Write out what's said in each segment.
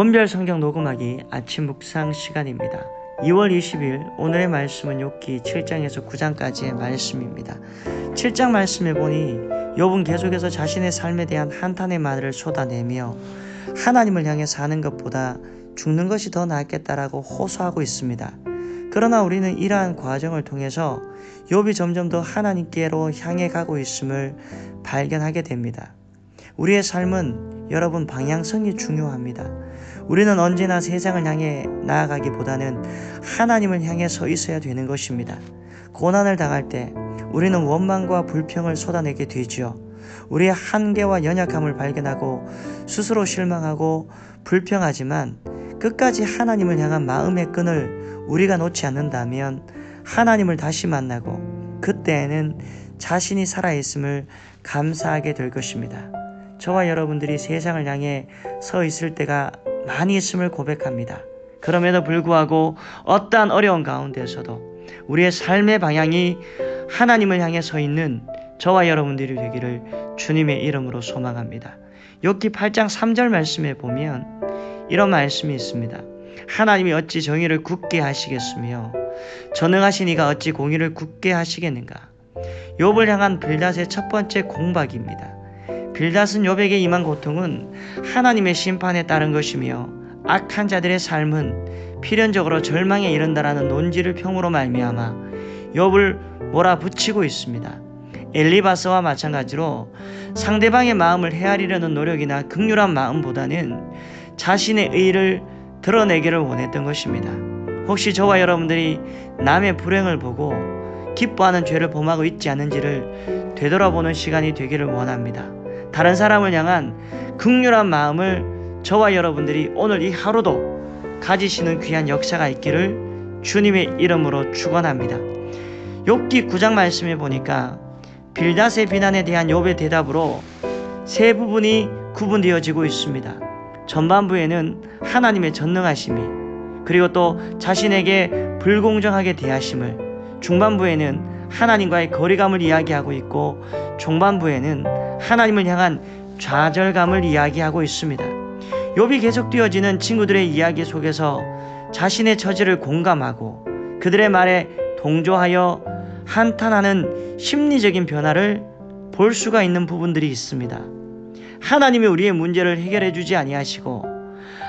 본별 성경 녹음하기 아침 묵상 시간입니다. 2월 20일 오늘의 말씀은 욥기 7장에서 9장까지의 말씀입니다. 7장 말씀에 보니 욥은 계속해서 자신의 삶에 대한 한탄의 말을 쏟아내며 하나님을 향해 사는 것보다 죽는 것이 더 낫겠다라고 호소하고 있습니다. 그러나 우리는 이러한 과정을 통해서 욥이 점점 더 하나님께로 향해 가고 있음을 발견하게 됩니다. 우리의 삶은 여러분 방향성이 중요합니다. 우리는 언제나 세상을 향해 나아가기보다는 하나님을 향해 서 있어야 되는 것입니다. 고난을 당할 때 우리는 원망과 불평을 쏟아내게 되지요. 우리의 한계와 연약함을 발견하고 스스로 실망하고 불평하지만 끝까지 하나님을 향한 마음의 끈을 우리가 놓지 않는다면 하나님을 다시 만나고 그때에는 자신이 살아있음을 감사하게 될 것입니다. 저와 여러분들이 세상을 향해 서 있을 때가 많이 있음을 고백합니다. 그럼에도 불구하고 어떠한 어려운 가운데서도 우리의 삶의 방향이 하나님을 향해 서 있는 저와 여러분들이 되기를 주님의 이름으로 소망합니다. 욥기 8장 3절 말씀에 보면 이런 말씀이 있습니다. 하나님이 어찌 정의를 굳게 하시겠으며 전능하신 이가 어찌 공의를 굳게 하시겠는가. 욥을 향한 빌닷의 첫 번째 공박입니다. 빌닷은 욥에게 임한 고통은 하나님의 심판에 따른 것이며 악한 자들의 삶은 필연적으로 절망에 이른다라는 논지를 평으로 말미암아 욥을 몰아붙이고 있습니다. 엘리바스와 마찬가지로 상대방의 마음을 헤아리려는 노력이나 극률한 마음보다는 자신의 의를 드러내기를 원했던 것입니다. 혹시 저와 여러분들이 남의 불행을 보고 기뻐하는 죄를 범하고 있지 않은지를 되돌아보는 시간이 되기를 원합니다. 다른 사람을 향한 긍휼한 마음을 저와 여러분들이 오늘 이 하루도 가지시는 귀한 역사가 있기를 주님의 이름으로 축원합니다. 욥기 9장 말씀에 보니까 빌닷의 비난에 대한 욥의 대답으로 세 부분이 구분되어지고 있습니다. 전반부에는 하나님의 전능하심이, 그리고 또 자신에게 불공정하게 대하심을, 중반부에는 하나님과의 거리감을 이야기하고 있고 중반부에는 하나님을 향한 좌절감을 이야기하고 있습니다. 욥이 계속되어지는 친구들의 이야기 속에서 자신의 처지를 공감하고 그들의 말에 동조하여 한탄하는 심리적인 변화를 볼 수가 있는 부분들이 있습니다. 하나님이 우리의 문제를 해결해 주지 아니하시고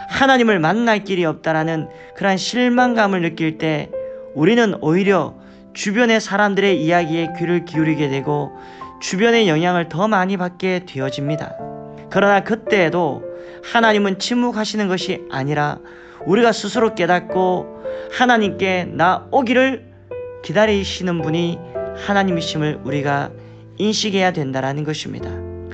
하나님을 만날 길이 없다라는 그러한 실망감을 느낄 때 우리는 오히려 주변의 사람들의 이야기에 귀를 기울이게 되고 주변의 영향을 더 많이 받게 되어집니다. 그러나 그때에도 하나님은 침묵하시는 것이 아니라 우리가 스스로 깨닫고 하나님께 나오기를 기다리시는 분이 하나님이심을 우리가 인식해야 된다는 것입니다.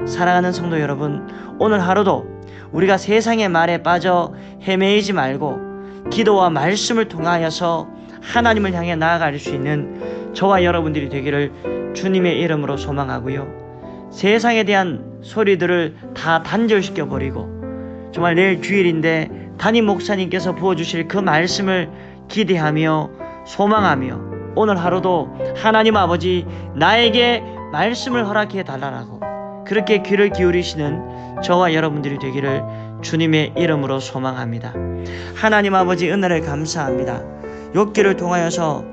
사랑하는 성도 여러분, 오늘 하루도 우리가 세상의 말에 빠져 헤매이지 말고 기도와 말씀을 통하여서 하나님을 향해 나아갈 수 있는 저와 여러분들이 되기를 주님의 이름으로 소망하고요. 세상에 대한 소리들을 다 단절시켜버리고 정말 내일 주일인데 담임 목사님께서 부어주실 그 말씀을 기대하며 소망하며 오늘 하루도 하나님 아버지 나에게 말씀을 허락해 달라고 그렇게 귀를 기울이시는 저와 여러분들이 되기를 주님의 이름으로 소망합니다. 하나님 아버지 은혜를 감사합니다. 욥기를 통하여서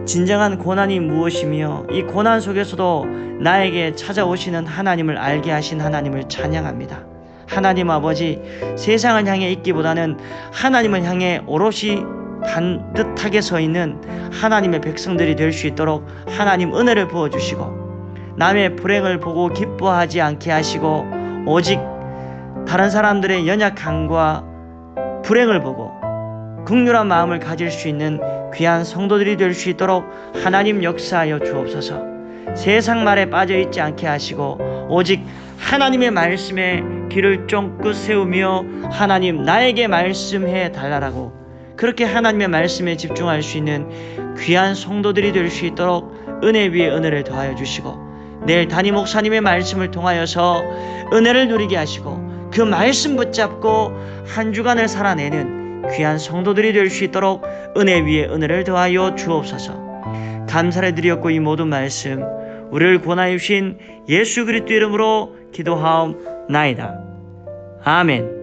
진정한 고난이 무엇이며 이 고난 속에서도 나에게 찾아오시는 하나님을 알게 하신 하나님을 찬양합니다. 하나님 아버지, 세상을 향해 있기보다는 하나님을 향해 오롯이 반듯하게 서 있는 하나님의 백성들이 될 수 있도록 하나님 은혜를 부어주시고 남의 불행을 보고 기뻐하지 않게 하시고 오직 다른 사람들의 연약함과 불행을 보고 긍휼한 마음을 가질 수 있는 귀한 성도들이 될 수 있도록 하나님 역사하여 주옵소서. 세상 말에 빠져있지 않게 하시고 오직 하나님의 말씀에 귀를 쫑긋 세우며 하나님 나에게 말씀해 달라고 그렇게 하나님의 말씀에 집중할 수 있는 귀한 성도들이 될 수 있도록 은혜 위에 은혜를 더하여 주시고 내일 담임 목사님의 말씀을 통하여서 은혜를 누리게 하시고 그 말씀 붙잡고 한 주간을 살아내는 귀한 성도들이 될 수 있도록 은혜 위에 은혜를 더하여 주옵소서. 감사를 드렸고 이 모든 말씀 우리를 구원하여 주신 예수 그리스도 이름으로 기도하옵나이다. 아멘.